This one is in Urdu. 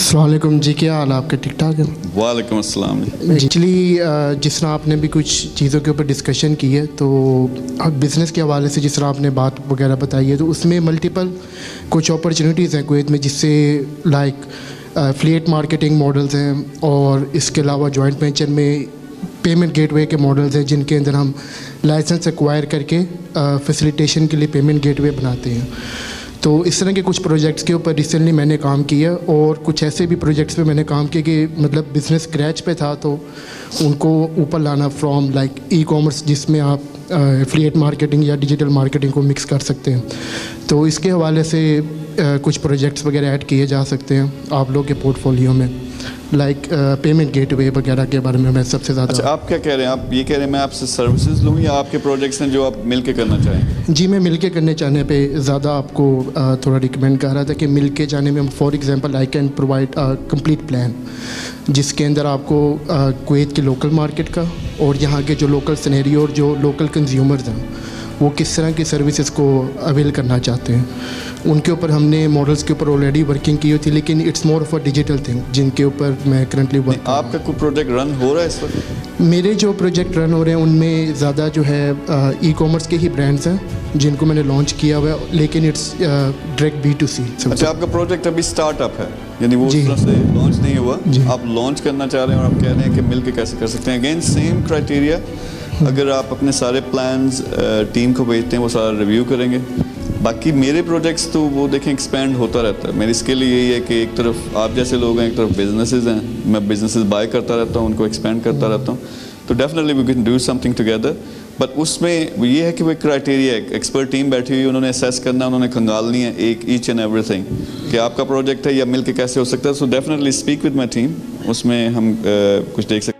السلام علیکم جی، کیا حال آپ کا؟ ٹھیک ٹھاک ہے؟ وعلیکم السلام. ایکچولی جس طرح آپ نے بھی کچھ چیزوں کے اوپر ڈسکشن کی ہے تو بزنس کے حوالے سے جس طرح آپ نے بات وغیرہ بتائی ہے تو اس میں ملٹیپل کچھ اپرچونیٹیز ہیں کویت میں، جس سے لائک فلیٹ مارکیٹنگ ماڈلز ہیں، اور اس کے علاوہ جوائنٹ وینچر میں پیمنٹ گیٹ وے کے ماڈلز ہیں جن کے اندر ہم لائسنس ایکوائر کر کے فیسیلیٹیشن کے لیے پیمنٹ گیٹ وے بناتے ہیں. تو اس طرح کے کچھ پروجیکٹس کے اوپر ریسنٹلی میں نے کام کیا، اور کچھ ایسے بھی پروجیکٹس پہ میں نے کام کیا کہ مطلب بزنس اسکریچ پہ تھا تو ان کو اوپر لانا فرام لائک ای کامرس، جس میں آپ ایفلیٹ مارکیٹنگ یا ڈیجیٹل مارکیٹنگ کو مکس کر سکتے ہیں. تو اس کے حوالے سے کچھ پروجیکٹس وغیرہ ایڈ کیے جا سکتے ہیں آپ لوگ کے پورٹ فولیو میں، لائک پیمنٹ گیٹ وے وغیرہ کے بارے میں سب سے زیادہ. اچھا، آپ کیا کہہ رہے ہیں؟ آپ یہ کہہ رہے ہیں میں آپ سے سروسز لوں یا آپ کے پروجیکٹس ہیں جو آپ مل کے کرنا چاہیں؟ جی، میں مل کے کرنے چاہنے پہ زیادہ آپ کو تھوڑا ریکمینڈ کر رہا تھا کہ مل کے جانے میں for example I can provide complete plan, جس کے اندر آپ کو کویت کے لوکل مارکیٹ کا اور یہاں کے جو لوکل سینیریو اور جو لوکل کنزیومرز ہیں وہ کس طرح کی سروسز کو اویل کرنا چاہتے ہیں، ان کے اوپر ہم نے ماڈلس کے اوپر آلریڈی ورکنگ کی ہوئی تھی، لیکن it's more of a digital thing جن کے اوپر میں کرنٹلی ورک. آپ کا کوئی پروجیکٹ رن ہو رہا ہے اس وقت؟ میرے جو پروجیکٹ رن ہو رہے ہیں ان میں زیادہ جو ہے ای کامرس کے ہی برانڈس ہیں جن کو میں نے لانچ کیا ہوا ہے، لیکن اٹس ڈائریکٹ B2C. اچھا، آپ کا پروجیکٹ ابھی اسٹارٹ اپ ہے، یعنی وہ اس طرح سے لانچ نہیں ہوا، آپ لانچ کرنا چاہ رہے ہیں اور آپ کہہ رہے ہیں کہ مل کے کیسے کر سکتے ہیں. اگین سیم کرائٹیریا، اگر آپ اپنے سارے پلانز ٹیم کو بھیجتے ہیں وہ سارا ریویو کریں گے. باقی میرے پروجیکٹس تو وہ دیکھیں ایکسپینڈ ہوتا رہتا ہے. میری اس کے لیے یہی ہے کہ ایک طرف آپ جیسے لوگ ہیں، ایک طرف بزنسز ہیں، میں بزنسز بائی کرتا رہتا ہوں، ان کو ایکسپینڈ کرتا رہتا ہوں. تو definitely we can do something together. But اس میں یہ ہے کہ وہ ایک کرائٹیریا ہے، ایکسپرٹ ٹیم بیٹھی ہوئی، انہوں نے اسیس کرنا، انہوں نے کھنگالنی ہے ایچ اینڈ ایوری تھنگ کہ آپ کا پروجیکٹ ہے یا مل کے کیسے ہو سکتا ہے. So definitely speak with my team, اس میں ہم کچھ دیکھ سکتے ہیں.